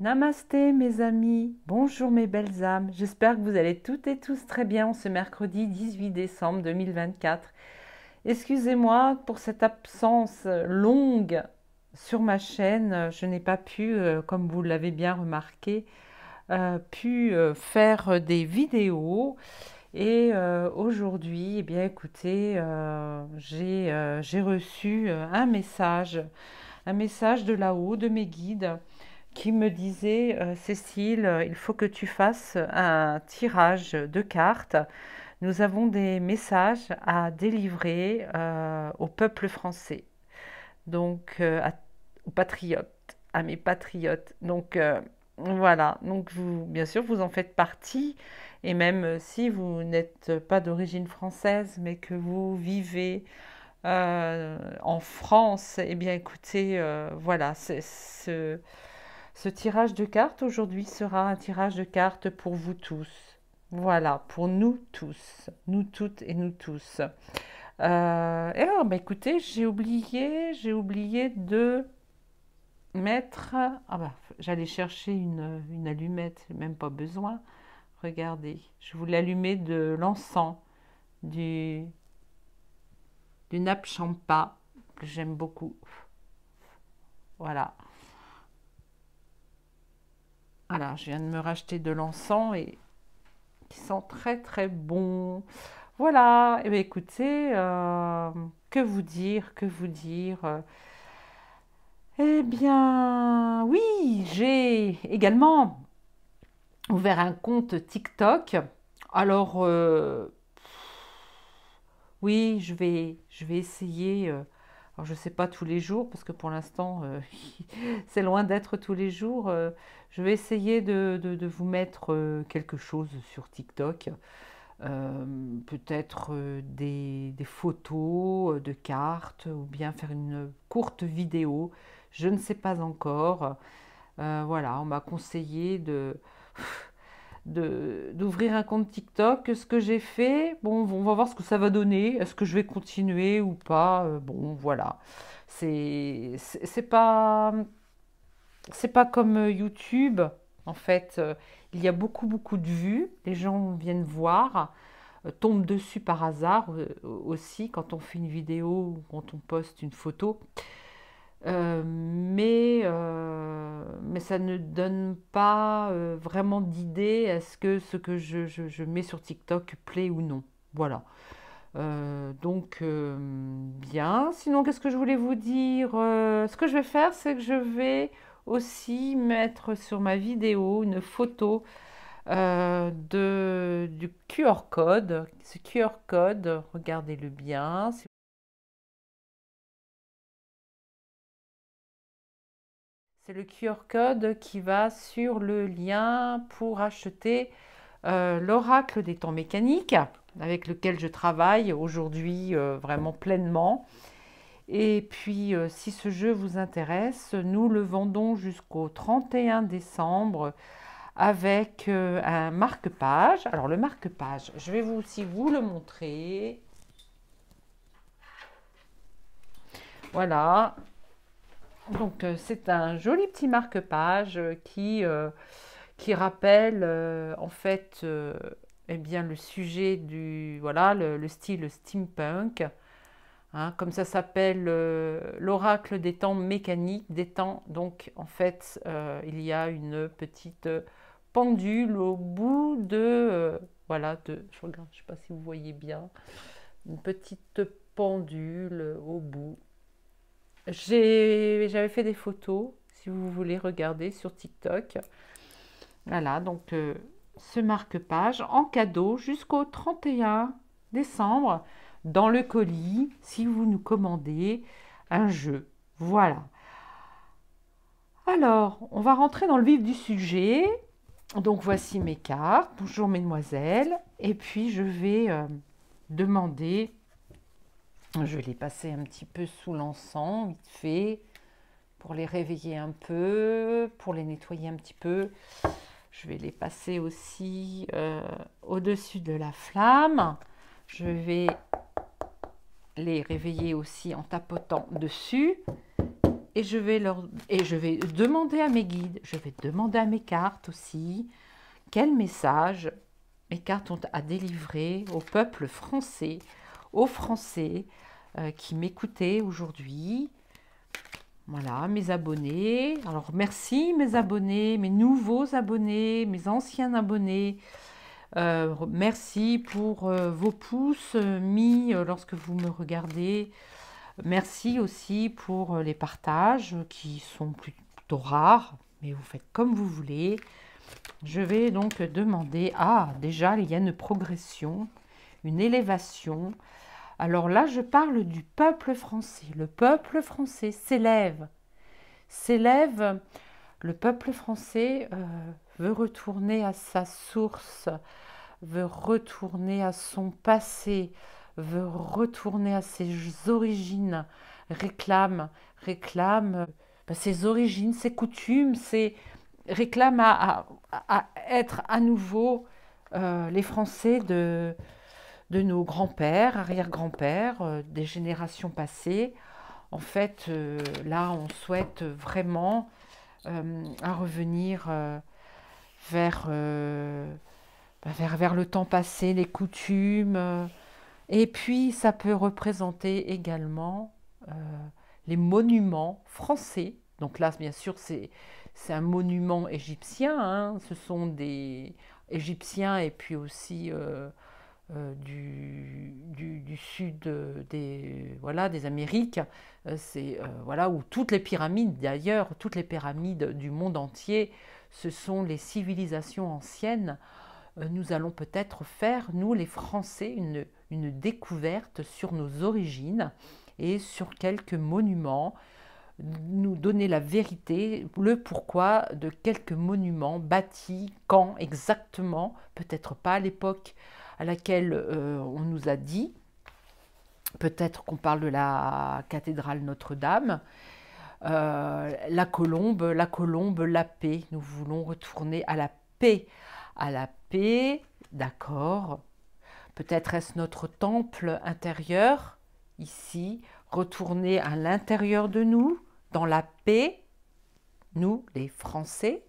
Namasté mes amis, bonjour mes belles âmes, j'espère que vous allez toutes et tous très bien en ce mercredi 18 décembre 2024. Excusez-moi pour cette absence longue sur ma chaîne, je n'ai pas pu, comme vous l'avez bien remarqué, faire des vidéos et aujourd'hui, eh bien écoutez, j'ai reçu un message de là-haut, de mes guides qui me disait Cécile, il faut que tu fasses un tirage de cartes. Nous avons des messages à délivrer au peuple français, donc aux patriotes, à mes patriotes. Donc voilà, donc vous, bien sûr, vous en faites partie. Et même si vous n'êtes pas d'origine française, mais que vous vivez en France, eh bien écoutez, voilà, ce tirage de cartes aujourd'hui sera un tirage de cartes pour vous tous. Voilà, pour nous tous, nous toutes et nous tous. Et alors, bah, écoutez, j'ai oublié de mettre. Ah bah, j'allais chercher une allumette, même pas besoin. Regardez, je voulais allumer de l'encens du, du nappe champa que j'aime beaucoup. Voilà. Voilà, je viens de me racheter de l'encens et qui sent très très bon. Voilà, et bien écoutez, que vous dire, que vous dire Eh bien, oui, j'ai également ouvert un compte TikTok. Alors, oui, je vais essayer. Alors, je ne sais pas tous les jours, parce que pour l'instant, c'est loin d'être tous les jours. Je vais essayer de vous mettre quelque chose sur TikTok. Peut-être des photos de cartes ou bien faire une courte vidéo. Je ne sais pas encore. Voilà, on m'a conseillé d'ouvrir un compte TikTok. Ce que j'ai fait, bon, on va voir ce que ça va donner. Est-ce que je vais continuer ou pas? Bon, voilà. C'est pas, c'est pas comme YouTube. En fait, il y a beaucoup de vues. Les gens viennent voir, tombent dessus par hasard aussi quand on fait une vidéo ou quand on poste une photo. Mais ça ne donne pas vraiment d'idée est-ce que ce que je mets sur TikTok plaît ou non. Voilà. Donc, bien. Sinon, qu'est-ce que je voulais vous dire? Ce que je vais faire, c'est que je vais aussi mettre sur ma vidéo une photo du QR code. Ce QR code, regardez-le bien. C'est le QR code qui va sur le lien pour acheter l'oracle des temps mécaniques avec lequel je travaille aujourd'hui vraiment pleinement. Et puis, si ce jeu vous intéresse, nous le vendons jusqu'au 31 décembre avec un marque-page. Alors, le marque-page, je vais vous aussi vous le montrer. Voilà. Donc, c'est un joli petit marque-page qui rappelle en fait eh bien, le sujet du voilà le style steampunk. Hein, comme ça s'appelle l'oracle des temps mécaniques, des temps. Donc en fait, il y a une petite pendule au bout de voilà je regarde, je sais pas si vous voyez bien, une petite pendule au bout. J'avais fait des photos, si vous voulez regarder sur TikTok. Voilà, donc ce marque-page en cadeau jusqu'au 31 décembre dans le colis si vous nous commandez un jeu. Voilà. Alors, on va rentrer dans le vif du sujet. Donc voici mes cartes. Bonjour mesdemoiselles. Et puis je vais demander, je vais les passer un petit peu sous l'encens, vite fait, pour les réveiller un peu, pour les nettoyer un petit peu. Je vais les passer aussi au-dessus de la flamme. Je vais les réveiller aussi en tapotant dessus. et je vais demander à mes guides, je vais demander à mes cartes aussi, quel message mes cartes ont à délivrer au peuple français, aux Français qui m'écoutaient aujourd'hui. Voilà, mes abonnés. Alors, merci mes abonnés, mes nouveaux abonnés, mes anciens abonnés. Merci pour vos pouces mis lorsque vous me regardez. Merci aussi pour les partages qui sont plutôt rares, mais vous faites comme vous voulez. Je vais donc demander, déjà il y a une progression, une élévation. Alors là, je parle du peuple français. Le peuple français s'élève. S'élève. Le peuple français veut retourner à sa source, veut retourner à son passé, veut retourner à ses origines, réclame ses origines, ses coutumes, réclame à être à nouveau les Français de nos grands-pères, arrière-grands-pères, des générations passées. En fait, là, on souhaite vraiment à revenir vers le temps passé, les coutumes. Et puis, ça peut représenter également les monuments français. Donc là, bien sûr, c'est un monument égyptien. Hein. Ce sont des Égyptiens et puis aussi du sud des Amériques. C'est où toutes les pyramides, d'ailleurs, toutes les pyramides du monde entier, ce sont les civilisations anciennes. Nous allons peut-être faire, nous les Français, une découverte sur nos origines et sur quelques monuments, nous donner la vérité, le pourquoi de quelques monuments bâtis, quand exactement, peut-être pas à l'époque à laquelle on nous a dit, peut-être qu'on parle de la cathédrale Notre-Dame, la colombe, la paix, nous voulons retourner à la paix, d'accord, peut-être est-ce notre temple intérieur, ici, retourner à l'intérieur de nous, dans la paix, nous, les Français.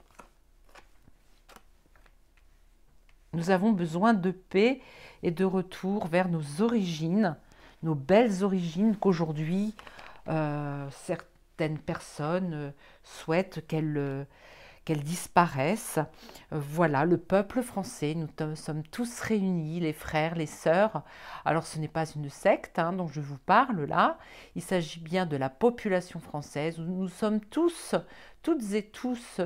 Nous avons besoin de paix et de retour vers nos origines, nos belles origines qu'aujourd'hui, certaines personnes souhaitent qu'elles disparaissent. Voilà, le peuple français, nous sommes tous réunis, les frères, les sœurs. Alors ce n'est pas une secte dont je vous parle là, il s'agit bien de la population française, où nous sommes tous, toutes et tous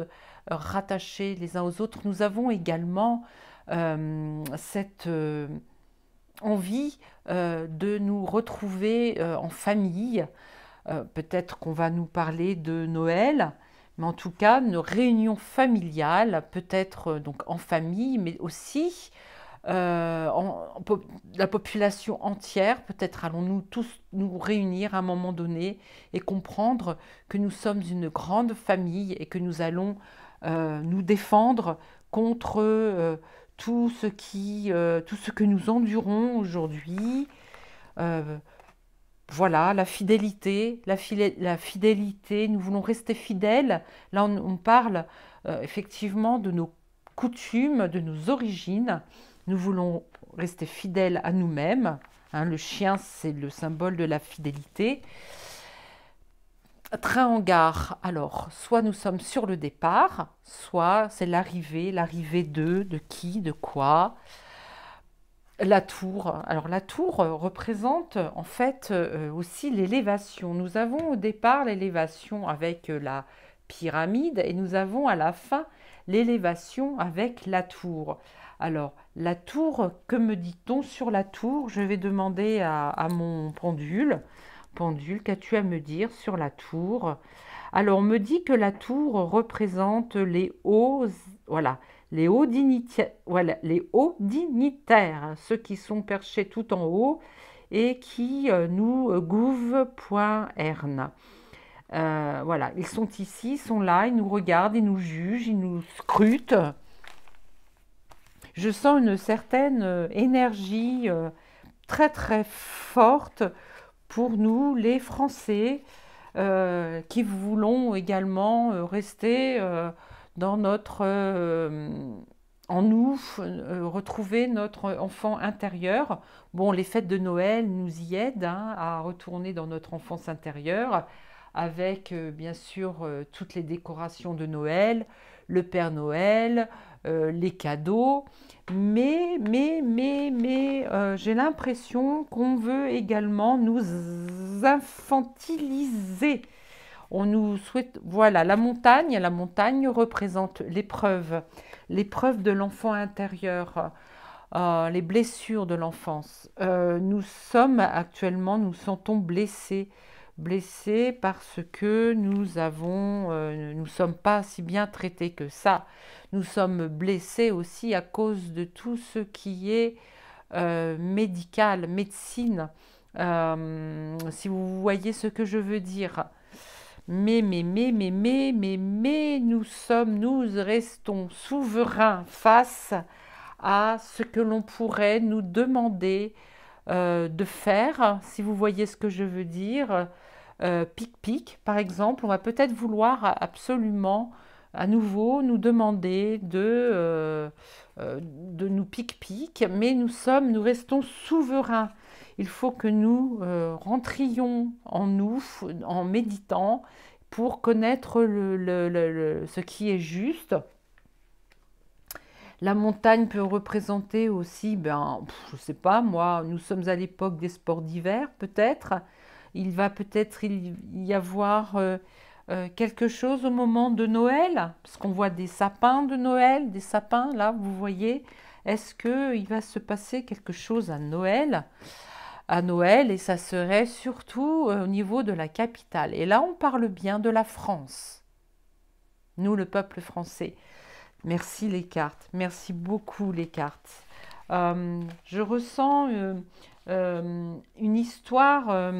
rattachés les uns aux autres. Nous avons également cette envie de nous retrouver en famille. Peut-être qu'on va nous parler de Noël, mais en tout cas, nos réunions familiales, peut-être donc en famille, mais aussi la population entière, peut-être allons-nous tous nous réunir à un moment donné et comprendre que nous sommes une grande famille et que nous allons nous défendre contre tout ce que nous endurons aujourd'hui. Voilà, la fidélité, nous voulons rester fidèles. Là, on parle effectivement de nos coutumes, de nos origines. Nous voulons rester fidèles à nous-mêmes. Hein, le chien, c'est le symbole de la fidélité. Train en gare, alors, soit nous sommes sur le départ, soit c'est l'arrivée de qui, de quoi. La tour, alors la tour représente en fait aussi l'élévation. Nous avons au départ l'élévation avec la pyramide et nous avons à la fin l'élévation avec la tour. Alors la tour, que me dit-on sur la tour? Je vais demander à mon pendule. Pendule, qu'as-tu à me dire sur la tour? Alors on me dit que la tour représente les hauts, les hauts dignitaires, hein, ceux qui sont perchés tout en haut et qui nous gouvent.ern. Voilà, ils sont ici, ils sont là, ils nous regardent, ils nous jugent, ils nous scrutent. Je sens une certaine énergie très très forte pour nous, les Français, qui voulons également rester dans en nous, retrouver notre enfant intérieur. Bon, les fêtes de Noël nous y aident hein, à retourner dans notre enfance intérieure, avec bien sûr toutes les décorations de Noël, le Père Noël, les cadeaux. J'ai l'impression qu'on veut également nous infantiliser. On nous souhaite, voilà, la montagne représente l'épreuve de l'enfant intérieur, les blessures de l'enfance. Nous sommes actuellement, nous sentons blessés parce que nous sommes pas si bien traités que ça. Nous sommes blessés aussi à cause de tout ce qui est médical, médecine. Si vous voyez ce que je veux dire. Nous restons souverains face à ce que l'on pourrait nous demander de faire, si vous voyez ce que je veux dire. Pic-pic, par exemple, on va peut-être vouloir absolument à nouveau nous demander de nous pic-pic, mais nous restons souverains. Il faut que nous rentrions en nous en méditant pour connaître ce qui est juste. La montagne peut représenter aussi, je ne sais pas moi, nous sommes à l'époque des sports d'hiver peut-être. Il va peut-être y avoir quelque chose au moment de Noël, parce qu'on voit des sapins de Noël, des sapins là, vous voyez. Est-ce qu'il va se passer quelque chose à Noël? À Noël, et ça serait surtout au niveau de la capitale. Et là, on parle bien de la France, nous, le peuple français. Merci les cartes, merci beaucoup les cartes. Je ressens une histoire,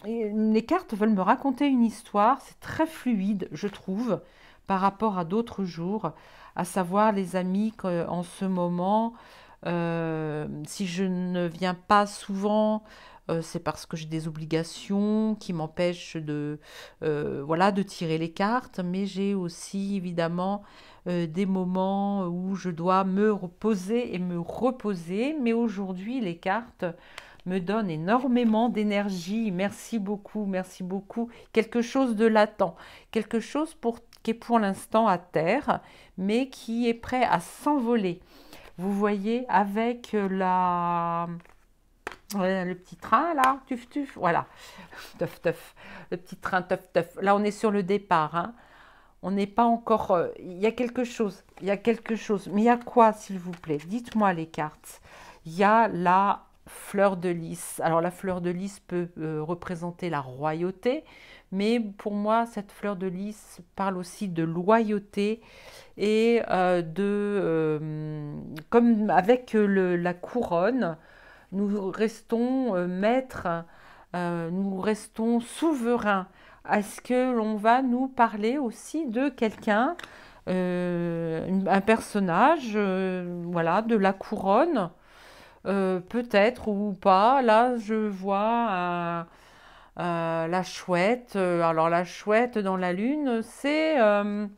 les cartes veulent me raconter une histoire, c'est très fluide, je trouve, par rapport à d'autres jours, à savoir les amis qu'en ce moment, si je ne viens pas souvent, c'est parce que j'ai des obligations qui m'empêchent voilà, de tirer les cartes, mais j'ai aussi évidemment des moments où je dois me reposer et me reposer. Mais aujourd'hui, les cartes me donnent énormément d'énergie. Merci beaucoup, merci beaucoup. Quelque chose de latent, quelque chose qui est pour l'instant à terre, mais qui est prêt à s'envoler. Vous voyez, avec le petit train là, tuf tuf, voilà, teuf teuf, le petit train teuf teuf. Là, on est sur le départ, hein. On n'est pas encore. Il y a quelque chose, il y a quelque chose. Mais il y a quoi, s'il vous plaît? Dites-moi les cartes. Il y a la fleur de lys. Alors la fleur de lys peut représenter la royauté, mais pour moi, cette fleur de lys parle aussi de loyauté et comme avec la couronne, nous restons maîtres, nous restons souverains. Est-ce que l'on va nous parler aussi de quelqu'un, un personnage, voilà, de la couronne, peut-être ou pas. Là, je vois la chouette. Alors la chouette dans la lune, ça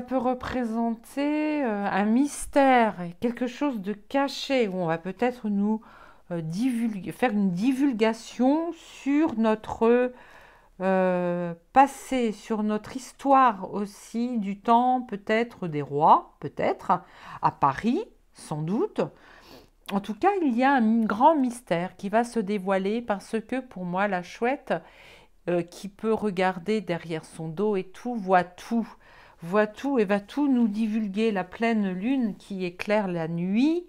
peut représenter un mystère, quelque chose de caché, où on va peut-être nous faire une divulgation sur notre passé, sur notre histoire aussi, du temps peut-être des rois, peut-être, à Paris, sans doute. En tout cas, il y a un grand mystère qui va se dévoiler parce que pour moi, la chouette, qui peut regarder derrière son dos et voit tout et va tout nous divulguer. La pleine lune qui éclaire la nuit.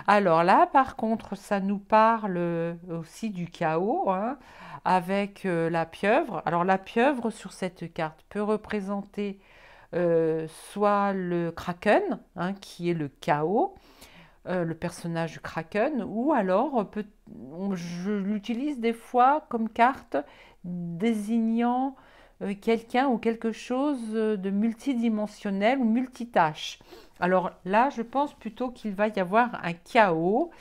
Alors là, par contre, ça nous parle aussi du chaos, hein, avec la pieuvre. Alors la pieuvre sur cette carte peut représenter soit le kraken, hein, qui est le chaos, le personnage du kraken, ou alors je l'utilise des fois comme carte désignant quelqu'un ou quelque chose de multidimensionnel ou multitâche. Alors là, je pense plutôt qu'il va y avoir un chaos,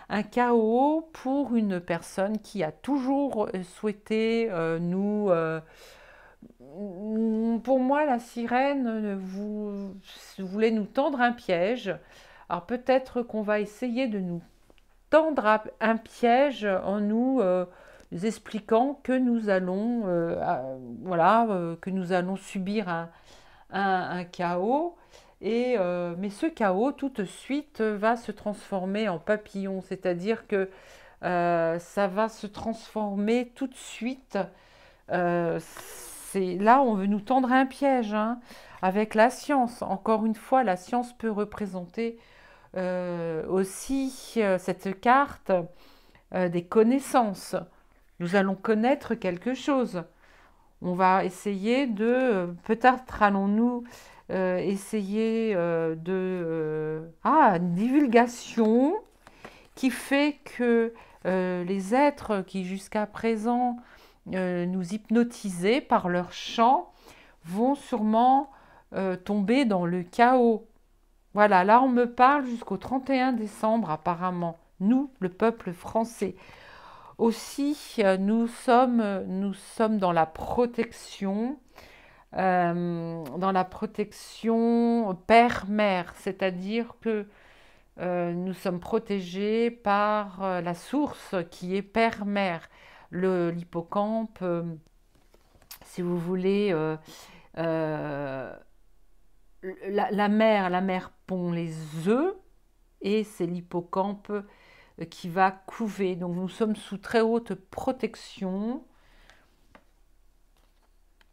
un chaos pour une personne qui a toujours souhaité pour moi, la sirène voulait nous tendre un piège. Alors peut-être qu'on va essayer de nous tendre un piège en nous expliquant que nous allons, voilà, que nous allons subir un chaos. Mais ce chaos, tout de suite, va se transformer en papillon, c'est-à-dire que ça va se transformer tout de suite. Là, on veut nous tendre un piège, hein, avec la science. Encore une fois, la science peut représenter aussi cette carte des connaissances. Nous allons connaître quelque chose. On va essayer peut-être allons-nous essayer une divulgation qui fait que les êtres qui jusqu'à présent nous hypnotisaient par leur chant vont sûrement tomber dans le chaos. Voilà, là on me parle jusqu'au 31 décembre apparemment, nous, le peuple français. Aussi, nous sommes dans la protection père-mère, c'est-à-dire que nous sommes protégés par la source qui est père-mère. L'hippocampe, si vous voulez, euh, la mère pond les œufs et c'est l'hippocampe qui va couver. Donc nous sommes sous très haute protection.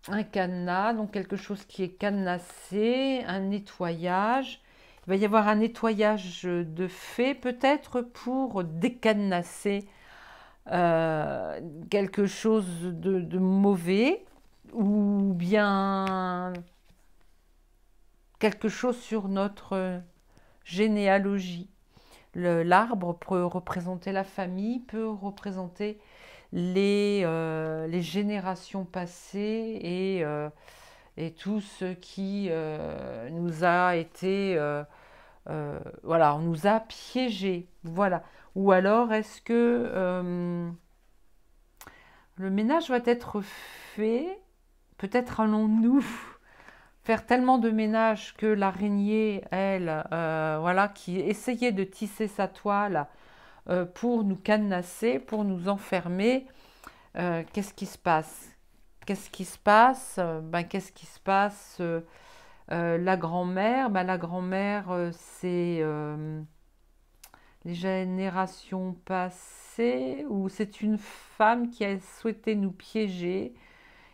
Un cadenas, donc quelque chose qui est cadenassé, un nettoyage. Il va y avoir un nettoyage de fait peut-être pour décadenasser quelque chose de mauvais ou bien quelque chose sur notre généalogie. L'arbre peut représenter la famille, peut représenter les générations passées et tout ce qui nous a été voilà, on nous a piégés, voilà. Ou alors est-ce que le ménage va être fait? Peut-être allons-nous faire tellement de ménage que l'araignée, elle, voilà, qui essayait de tisser sa toile pour nous cadenasser, pour nous enfermer, qu'est-ce qui se passe? Qu'est-ce qui se passe? Qu'est-ce qui se passe? La grand-mère, la grand-mère, c'est les générations passées, ou c'est une femme qui a souhaité nous piéger,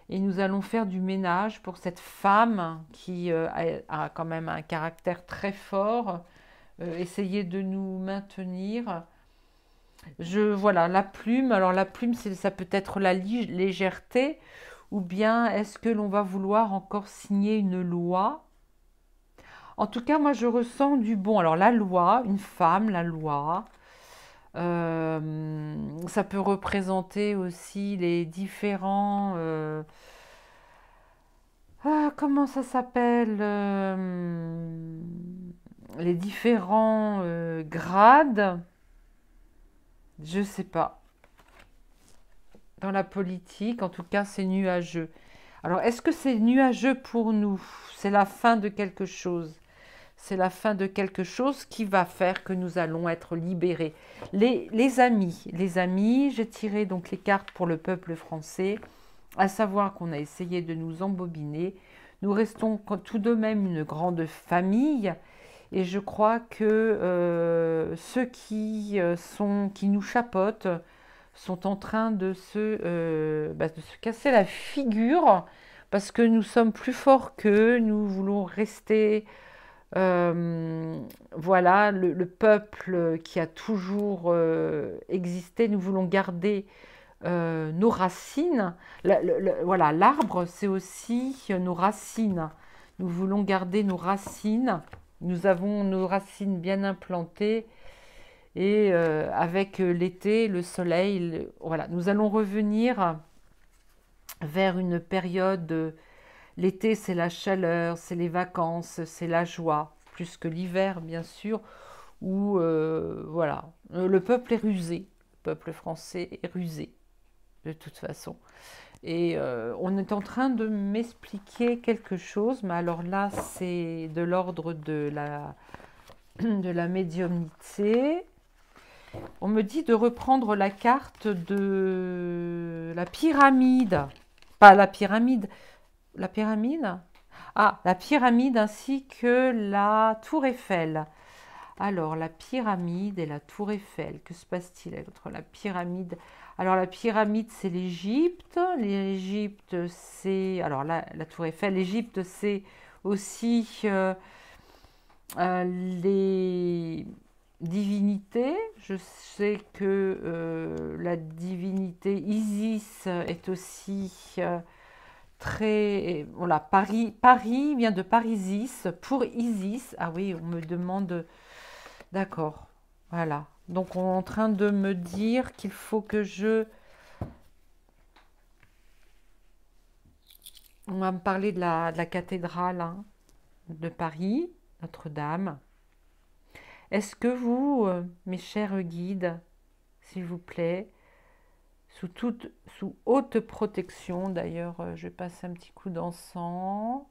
et nous allons faire du ménage pour cette femme qui a quand même un caractère très fort, essayer de nous maintenir. Voilà, la plume. Alors la plume, ça peut être la légèreté, ou bien est-ce que l'on va vouloir encore signer une loi? En tout cas, moi, je ressens du bon. Alors la loi, une femme, la loi. Ça peut représenter aussi les différents... comment ça s'appelle? Les différents grades. Je sais pas. Dans la politique, en tout cas, c'est nuageux. Alors, est-ce que c'est nuageux pour nous? C'est la fin de quelque chose. C'est la fin de quelque chose qui va faire que nous allons être libérés. Les amis, j'ai tiré donc les cartes pour le peuple français, à savoir qu'on a essayé de nous embobiner. Nous restons tout de même une grande famille, et je crois que ceux qui nous chapeautent sont en train de se casser la figure parce que nous sommes plus forts qu'eux, nous voulons rester, voilà, le peuple qui a toujours existé, nous voulons garder nos racines. Voilà, l'arbre, c'est aussi nos racines. Nous voulons garder nos racines. Nous avons nos racines bien implantées et avec l'été, le soleil, voilà, nous allons revenir vers une période. L'été, c'est la chaleur, c'est les vacances, c'est la joie, plus que l'hiver, bien sûr, où voilà, le peuple est rusé, le peuple français est rusé de toute façon. Et on est en train de m'expliquer quelque chose, mais alors là, c'est de l'ordre de la médiumnité. On me dit de reprendre la carte de la pyramide. Pas la pyramide. La pyramide? Ah, la pyramide ainsi que la tour Eiffel. Alors, la pyramide et la tour Eiffel, que se passe-t-il entre la pyramide? Alors, la pyramide, c'est l'Égypte. L'Égypte, c'est... Alors, la tour Eiffel, l'Égypte, c'est aussi les divinités. Je sais que la divinité Isis est aussi très... Voilà, Paris vient de Parisis, pour Isis. Ah oui, on me demande... D'accord, voilà. Donc on est en train de me dire qu'il faut que On va me parler de la cathédrale hein, de Paris, Notre-Dame. Est-ce que vous, mes chers guides, s'il vous plaît, sous haute protection, d'ailleurs, je passe un petit coup d'encens.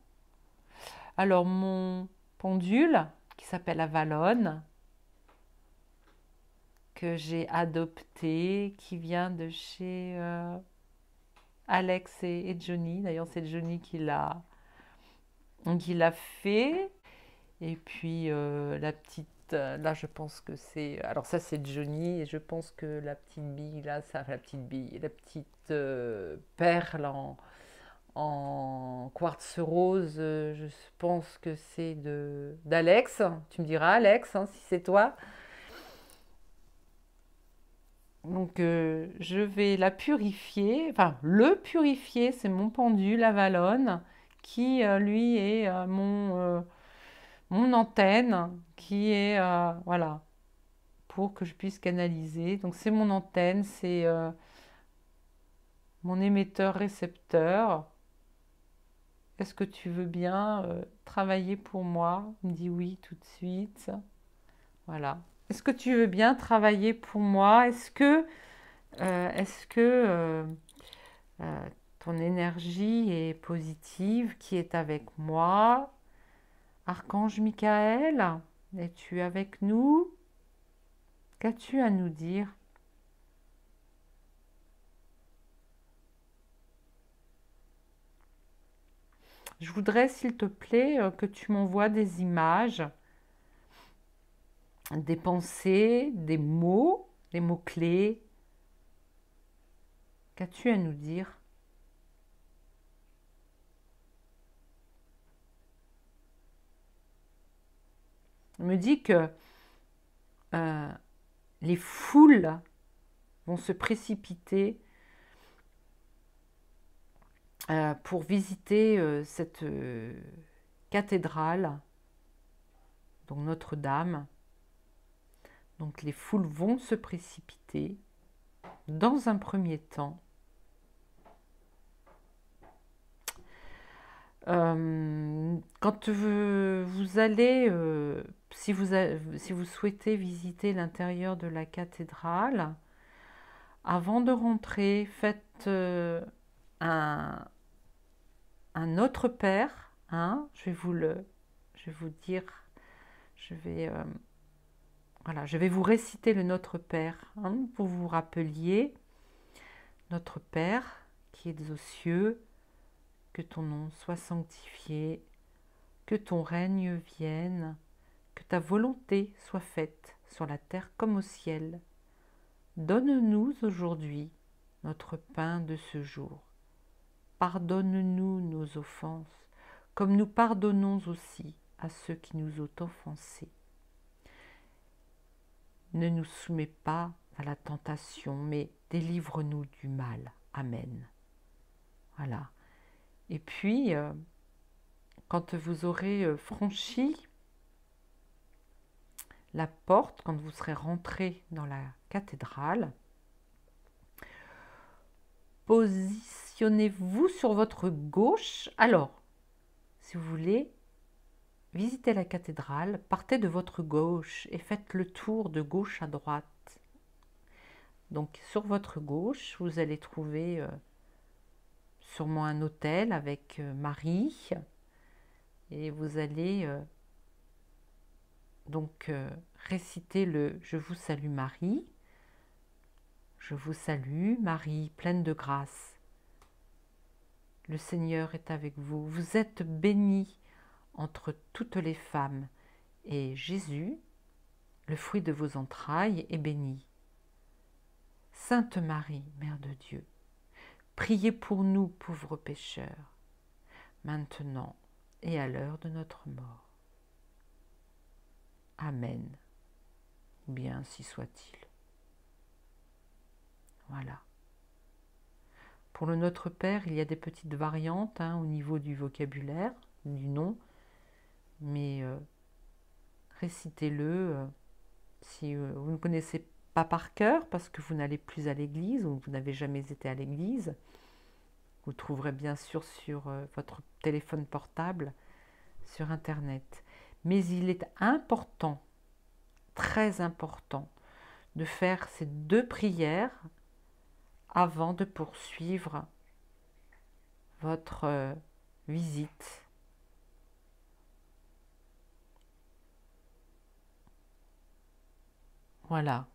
Alors mon pendule, qui s'appelle Avalon, que j'ai adopté, qui vient de chez Alex et Johnny. D'ailleurs, c'est Johnny qui l'a fait. Et puis la petite, là, je pense que c'est. Alors ça, c'est Johnny, et je pense que la petite bille là, ça, la petite bille, la petite perle en quartz rose, je pense que c'est de d'Alex. Tu me diras, Alex, hein, si c'est toi. Donc, je vais la purifier, enfin, le purifier, c'est mon pendule Avalon, qui, lui, est mon antenne, qui est, voilà, pour que je puisse canaliser. Donc, c'est mon antenne, c'est mon émetteur-récepteur. Est-ce que tu veux bien travailler pour moi? Il me dit oui tout de suite. Voilà. Est-ce que tu veux bien travailler pour moi? Est-ce que ton énergie est positive, qui est avec moi? Archange Michael, es-tu avec nous? Qu'as-tu à nous dire? Je voudrais, s'il te plaît, que tu m'envoies des images, des pensées, des mots-clés. Qu'as-tu à nous dire? On me dit que euh, les foules vont se précipiter pour visiter cette cathédrale, donc Notre-Dame. Donc les foules vont se précipiter dans un premier temps. Quand vous allez, si vous souhaitez visiter l'intérieur de la cathédrale, avant de rentrer, faites un autre Père. Hein, je vais vous dire, voilà, je vais vous réciter le Notre Père hein, pour vous rappeliez. Notre Père qui es aux cieux, que ton nom soit sanctifié, que ton règne vienne, que ta volonté soit faite sur la terre comme au ciel. Donne-nous aujourd'hui notre pain de ce jour. Pardonne-nous nos offenses, comme nous pardonnons aussi à ceux qui nous ont offensés. Ne nous soumets pas à la tentation, mais délivre-nous du mal. Amen. Voilà. Et puis, quand vous aurez franchi la porte, quand vous serez rentré dans la cathédrale, positionnez-vous sur votre gauche. Alors, si vous voulez, visitez la cathédrale, partez de votre gauche et faites le tour de gauche à droite. Donc sur votre gauche, vous allez trouver sûrement un autel avec Marie et vous allez donc réciter le Je vous salue Marie. Je vous salue Marie, pleine de grâce. Le Seigneur est avec vous. Vous êtes bénie entre toutes les femmes et Jésus, le fruit de vos entrailles, est béni. Sainte Marie, Mère de Dieu, priez pour nous pauvres pécheurs, maintenant et à l'heure de notre mort. Amen. Bien ainsi soit-il. Voilà. Pour le Notre Père, il y a des petites variantes au niveau du vocabulaire, du nom, mais récitez-le si vous ne connaissez pas par cœur parce que vous n'allez plus à l'église ou vous n'avez jamais été à l'église. Vous le trouverez bien sûr sur votre téléphone portable, sur Internet. Mais il est important, très important, de faire ces 2 prières avant de poursuivre votre visite. Voilà.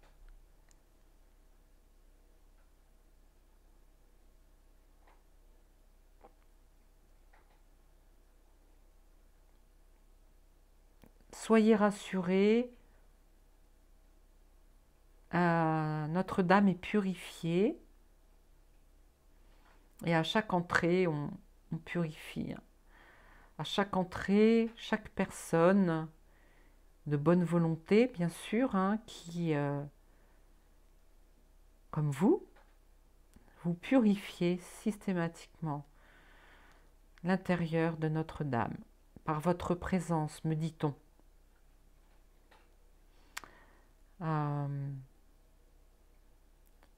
Soyez rassurés, Notre-Dame est purifiée et à chaque entrée, on purifie. À chaque entrée, chaque personne de bonne volonté, bien sûr, qui, comme vous purifiez systématiquement l'intérieur de Notre-Dame par votre présence, me dit-on.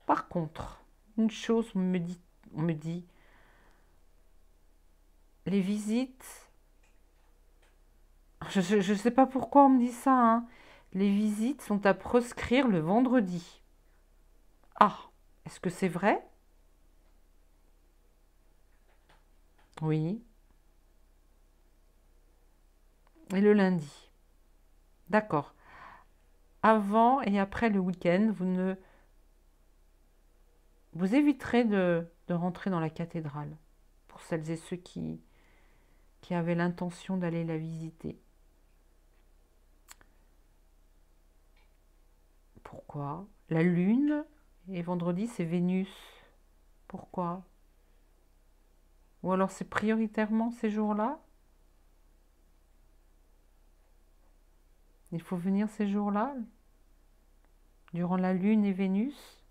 Par contre, une chose, on me dit, les visites, je ne sais pas pourquoi on me dit ça, les visites sont à proscrire le vendredi. Ah, est-ce que c'est vrai? Oui. Et le lundi. D'accord. Avant et après le week-end, vous éviterez de rentrer dans la cathédrale pour celles et ceux qui avaient l'intention d'aller la visiter. Pourquoi? La lune et vendredi c'est Vénus. Pourquoi? Ou alors c'est prioritairement ces jours-là? Il faut venir ces jours-là, durant la lune et Vénus?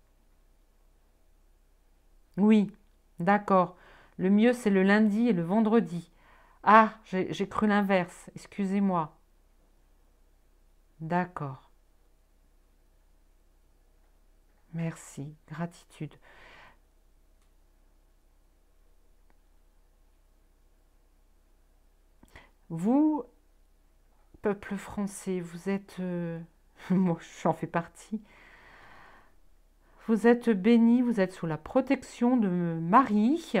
Oui, d'accord. Le mieux c'est le lundi et le vendredi. Ah, j'ai cru l'inverse, excusez-moi. D'accord. Merci, gratitude. Vous, peuple français, vous êtes, moi j'en fais partie, vous êtes bénis, vous êtes sous la protection de Marie,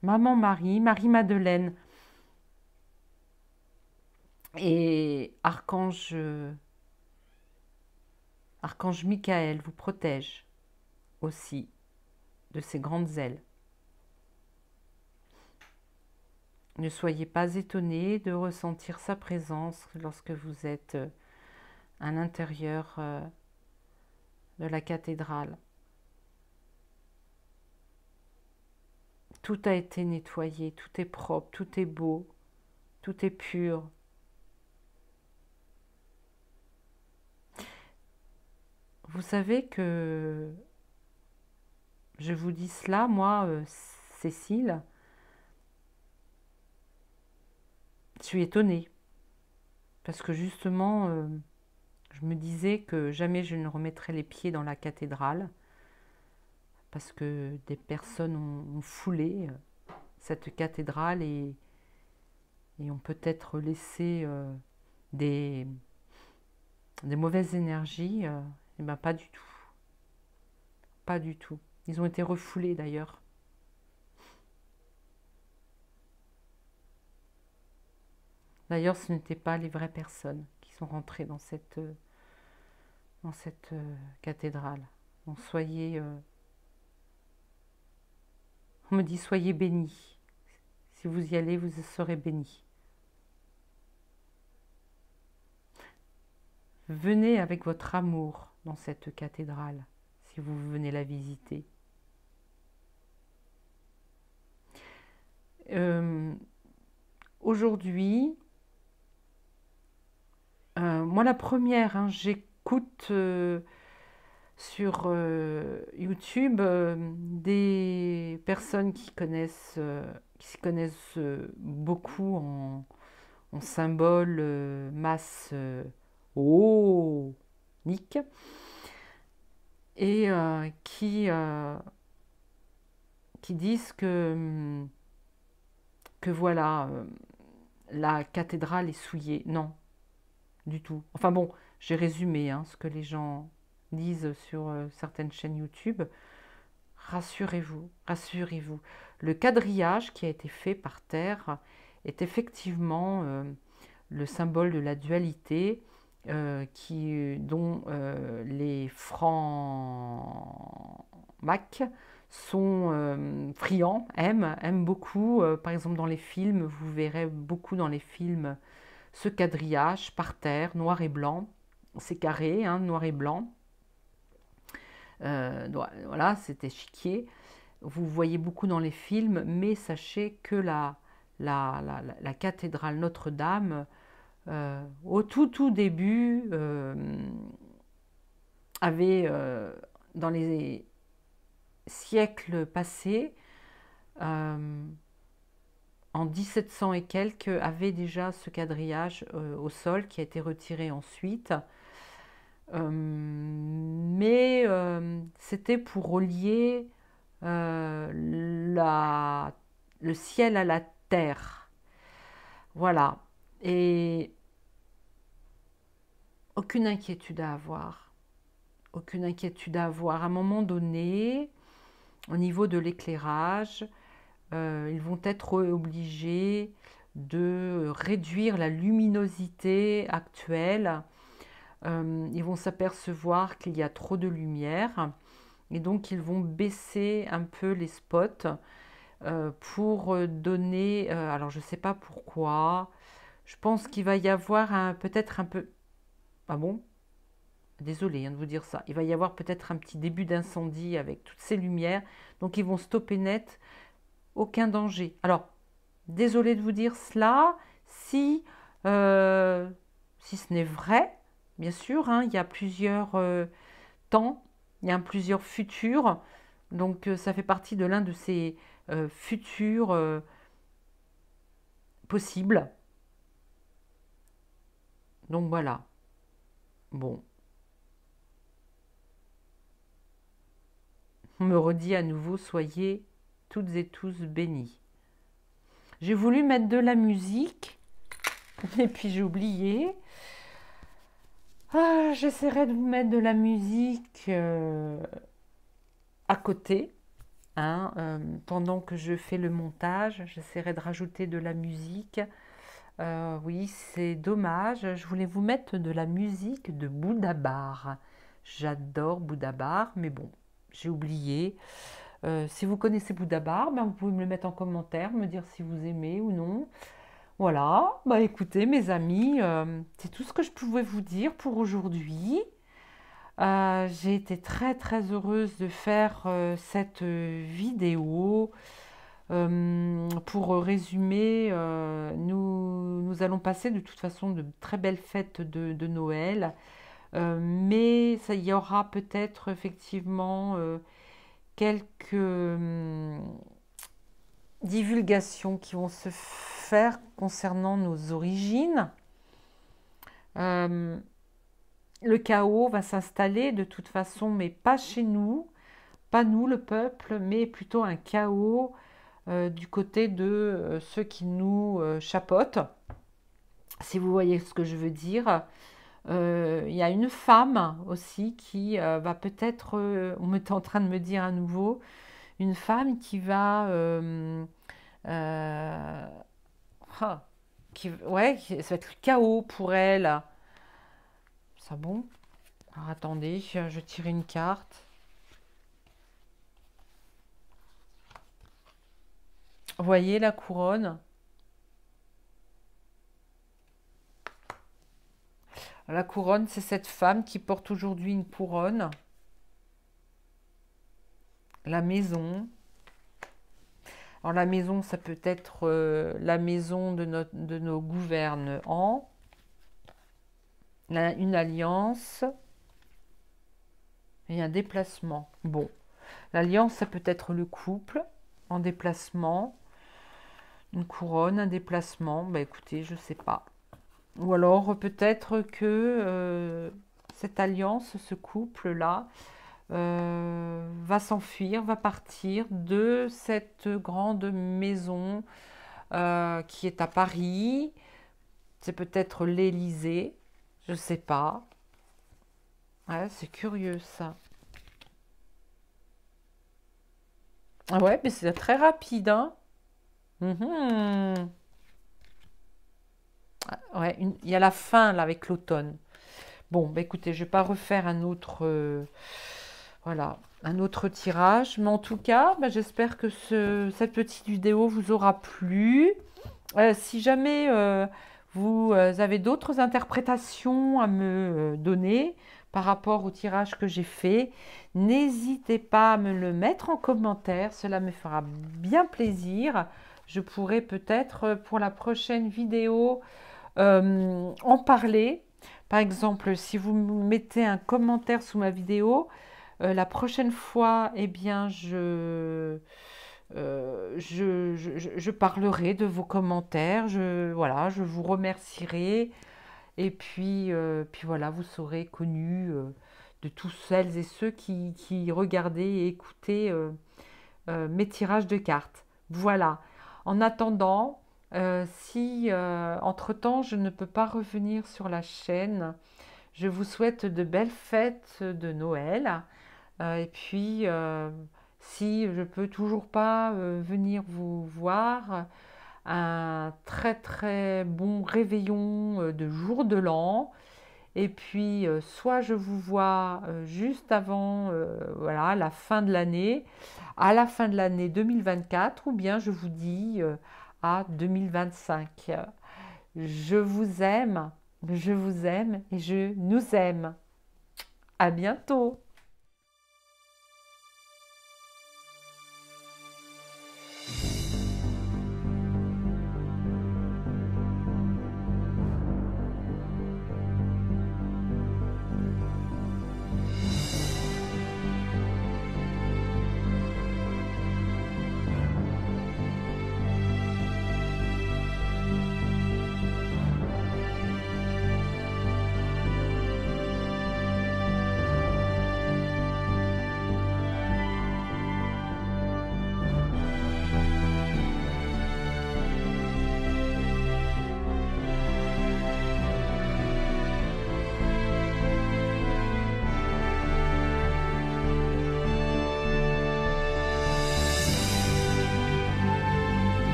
Maman Marie, Marie-Madeleine et Archange Michael vous protège aussi de ses grandes ailes. Ne soyez pas étonnés de ressentir sa présence lorsque vous êtes à l'intérieur de la cathédrale. Tout a été nettoyé, tout est propre, tout est beau, tout est pur. Vous savez que je vous dis cela, moi, Cécile, je suis étonnée. Parce que justement, je me disais que jamais je ne remettrais les pieds dans la cathédrale. Parce que des personnes ont foulé cette cathédrale et et ont peut-être laissé des, des mauvaises énergies, eh ben pas du tout. Pas du tout. Ils ont été refoulés d'ailleurs. D'ailleurs, ce n'étaient pas les vraies personnes qui sont rentrées dans cette cathédrale. Donc soyez, on me dit soyez bénis. Si vous y allez, vous serez bénis. Venez avec votre amour dans cette cathédrale, si vous venez la visiter. Aujourd'hui, moi la première, hein, j'écoute sur YouTube des personnes qui s'y connaissent beaucoup en symboles masse Nick, et qui disent que voilà, la cathédrale est souillée. Non, du tout. Enfin bon, j'ai résumé hein, ce que les gens disent sur certaines chaînes YouTube. Rassurez-vous, rassurez-vous. Le quadrillage qui a été fait par terre est effectivement le symbole de la dualité dont les francs-macs sont friands, aiment beaucoup. Par exemple, dans les films, vous verrez beaucoup dans les films ce quadrillage par terre, noir et blanc. C'est carré, hein, noir et blanc. Voilà, c'est échiquier. Vous voyez beaucoup dans les films, mais sachez que la cathédrale Notre-Dame, au tout début, avait, dans les siècles passés, en 1700 et quelques, avait déjà ce quadrillage au sol qui a été retiré ensuite. Mais c'était pour relier le ciel à la terre. Voilà. Et aucune inquiétude à avoir. Aucune inquiétude à avoir. À un moment donné, au niveau de l'éclairage, ils vont être obligés de réduire la luminosité actuelle. Ils vont s'apercevoir qu'il y a trop de lumière et donc ils vont baisser un peu les spots pour donner, alors je ne sais pas pourquoi, je pense qu'il va y avoir peut-être un peu, ah bon, désolé de vous dire ça, il va y avoir peut-être un petit début d'incendie avec toutes ces lumières, donc ils vont stopper net, aucun danger. Alors, désolé de vous dire cela, si ce n'est vrai, bien sûr, hein, il y a plusieurs temps, il y a plusieurs futurs, donc ça fait partie de l'un de ces futurs possibles. Donc voilà. Bon, on me redit à nouveau, soyez toutes et tous bénis. J'ai voulu mettre de la musique, et puis j'ai oublié. J'essaierai de vous mettre de la musique à côté, hein, pendant que je fais le montage. J'essaierai de rajouter de la musique. Oui, c'est dommage. Je voulais vous mettre de la musique de Bouddha Bar. J'adore Bouddha Bar, mais bon, j'ai oublié. Si vous connaissez Bouddha Bar, ben vous pouvez me le mettre en commentaire, me dire si vous aimez ou non. Voilà, bah écoutez mes amis, c'est tout ce que je pouvais vous dire pour aujourd'hui. J'ai été très heureuse de faire cette vidéo. Pour résumer, nous allons passer de toute façon de très belles fêtes de Noël, mais il y aura peut-être effectivement quelques divulgations qui vont se faire concernant nos origines. Le chaos va s'installer de toute façon, mais pas chez nous, pas nous le peuple, mais plutôt un chaos du côté de ceux qui nous chapeautent, si vous voyez ce que je veux dire. Il y a une femme aussi qui va peut-être, on est en train de me dire à nouveau, une femme qui va, euh, ah, ouais, ça va être le chaos pour elle. Ça bon? Alors attendez, je tire une carte. Vous voyez la couronne? La couronne, c'est cette femme qui porte aujourd'hui une couronne. La maison. Alors la maison, ça peut être la maison de nos gouvernants, une alliance et un déplacement. Bon, l'alliance, ça peut être le couple en déplacement, une couronne, un déplacement. Bah écoutez, je sais pas. Ou alors peut-être que cette alliance, ce couple-là, va s'enfuir, va partir de cette grande maison qui est à Paris. C'est peut-être l'Élysée, je sais pas. Ouais, c'est curieux ça. Ah ouais, mais c'est très rapide, hein. Mhm. Ouais, il y a la fin là avec l'automne. Bon, bah écoutez, je vais pas refaire un autre, voilà, un autre tirage, mais en tout cas, bah, j'espère que cette petite vidéo vous aura plu. Si jamais vous avez d'autres interprétations à me donner par rapport au tirage que j'ai fait, n'hésitez pas à me le mettre en commentaire, cela me fera bien plaisir. Je pourrai peut-être pour la prochaine vidéo en parler. Par exemple, si vous mettez un commentaire sous ma vidéo, la prochaine fois, eh bien, je parlerai de vos commentaires. Voilà, je vous remercierai. Et puis voilà, vous serez connus de tous celles et ceux qui regardaient et écoutaient mes tirages de cartes. Voilà. En attendant, si entre-temps je ne peux pas revenir sur la chaîne, je vous souhaite de belles fêtes de Noël. Et puis, si je peux toujours pas venir vous voir, un très très bon réveillon de jour de l'an. Et puis, soit je vous vois juste avant voilà, la fin de l'année, à la fin de l'année 2024, ou bien je vous dis à 2025. Je vous aime et je nous aime. À bientôt!